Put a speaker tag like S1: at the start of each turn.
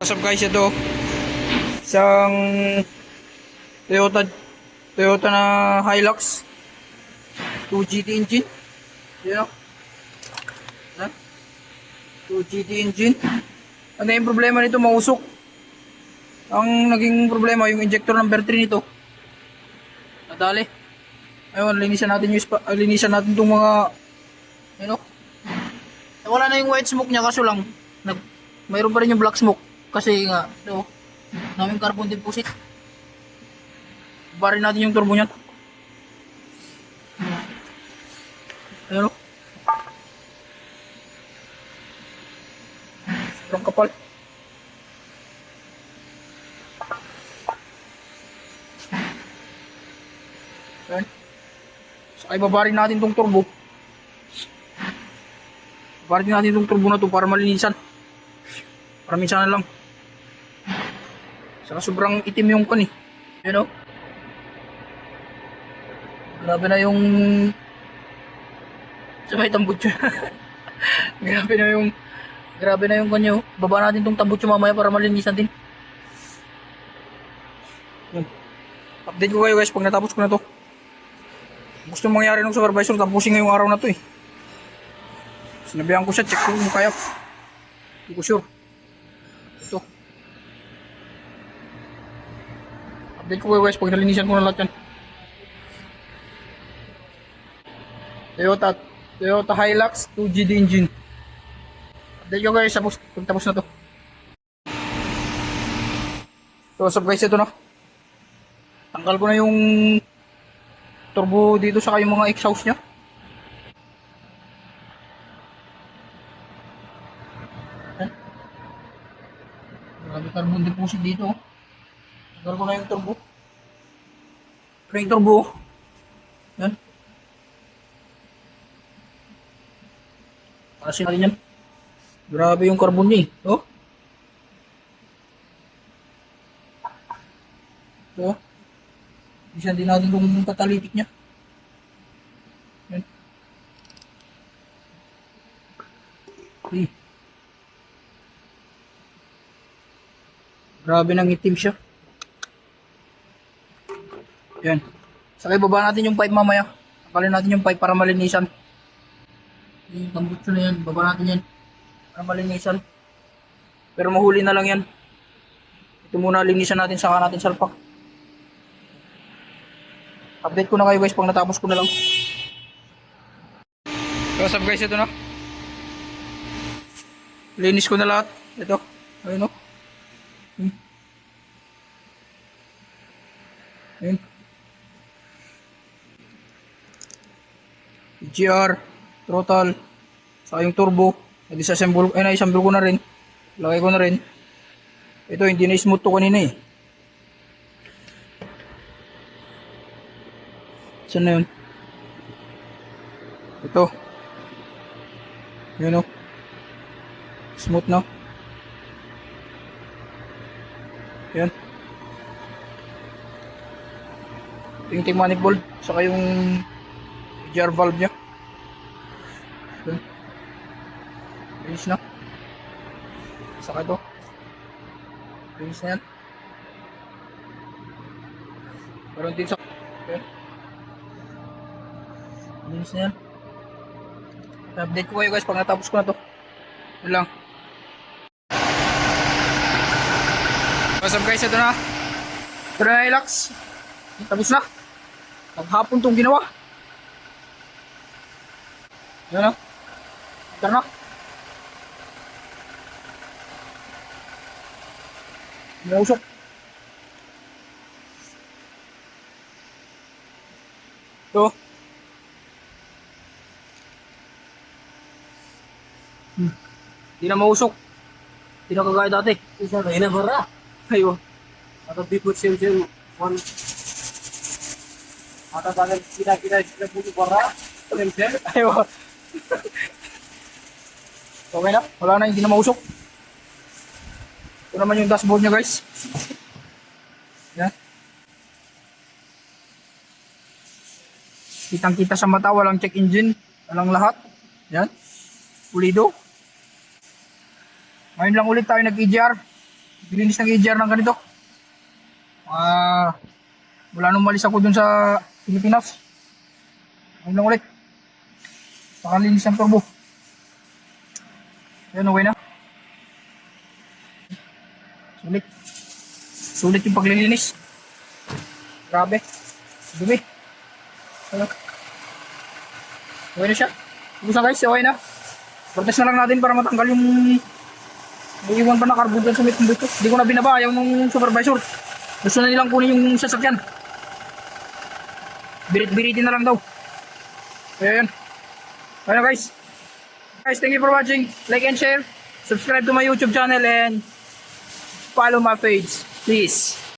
S1: What's up guys, ito isang Toyota Toyota na Hilux 2GT engine. Yun o, 2GT engine. Ano yung problema nito? Mausok. Ang naging problema yung injector number 3 nito, nadali. Ayun, linisan natin itong mga wala na yung white smoke niya, kaso lang mayroon pa rin yung black smoke kasi nga ito naming carbon deposit. Barin natin yung turbo niyan. Ayun o, sobrang kapal. Ayun, so ibabarin natin tong turbo. Barin natin tong turbo na to para malinisan. Para minsan na lang. Saka sobrang itim yung kan eh. Ayun o, grabe na yung sabay tambutso. Grabe na yung kanyo. Baba natin tong tambutso mamaya para malinisan din. Yun. Update ko kayo guys pag natapos ko na to. Gusto mangyari ng supervisor, tapusin ngayong araw na to eh. Sinabihan ko siya, check ko kung kaya. Hindi ko sure. Ito. Update ko kayo guys pag nalinisan ko na lahat yan. Toyota Hilux 2GT engine. Update ko guys pag tapos na to. So what's up guys, ito na. Tanggal ko na yung turbo dito sa yung mga exhaust nya. Grabe carbon deposit dito. Tanggal ko na yung turbo. Pero yung turbo, yan. Kasi natin yan. Grabe yung carbon niya eh. Oh. So, isa din natin yung catalytic niya. Yan. Okay. Grabe nang itim siya. Yan. Sakay baba natin yung pipe mamaya. Takalin natin yung pipe para malinisan. Yung tambutso na yan, baba natin yan para malinisan. Pero mahuli na lang yan. Ito muna linisan natin, saka natin salpak. Update ko na kayo guys pag natapos ko na lang. So what's up guys, ito na. Linis ko na lahat. Ito, ayun o. Ayun. GR, throttle, saka yung turbo. Disassemble, na-assemble ko na rin. Lagay ko na rin. Ito, hindi na smooth to kanina eh. Saan na yun? Ito. Yun o. Smooth na. Yan. Ito yung manifold. Saka yung jar valve nya. Yan. Finish na. Saka ito. Finish na yan. Parang din sa... Yan. Finish na yan. Update ko kayo guys pag natapos ko na to. Yun lang. What's up guys, ito na. Ito na Hilux. Tapos na. Naghapon tong ginawa. Yan na. Ito na. Mausok. Ito. Hindi na mausok. Hindi na kagaya dati.
S2: Isa na inabara.
S1: Ayun.
S2: Atau biput siu-siu one. Atau bagan kita butuh bara. Siu-siu.
S1: Ayun. Okay na. Wala na. Hindi na mausok. Ito naman yung dashboard niya guys. Yan. Kitang kita sa mata. Walang check engine. Walang lahat. Yan. Pulido. Ngayon lang ulit tayo nag-EGR. Bilinis ng EGR ng ganito. Mula nung malis ako dun sa Pilipinas. Ayun lang ulit. Pakalinis ng turbo. Ayan, okay na. Sulit. Sulit yung paglilinis. Grabe. Dumi. Ayan. Okay na siya. Busa guys, okay na. Protest na lang natin para matanggal yung iwan pa na carbon dyan sa may dito. Hindi ko na binaba, ayaw nung supervisor. Gusto na nilang kunin yung sasakyan. Birit-biritin na lang daw. Kaya yan. Ayun guys. Guys, thank you for watching. Like and share. Subscribe to my YouTube channel and follow my page. Please.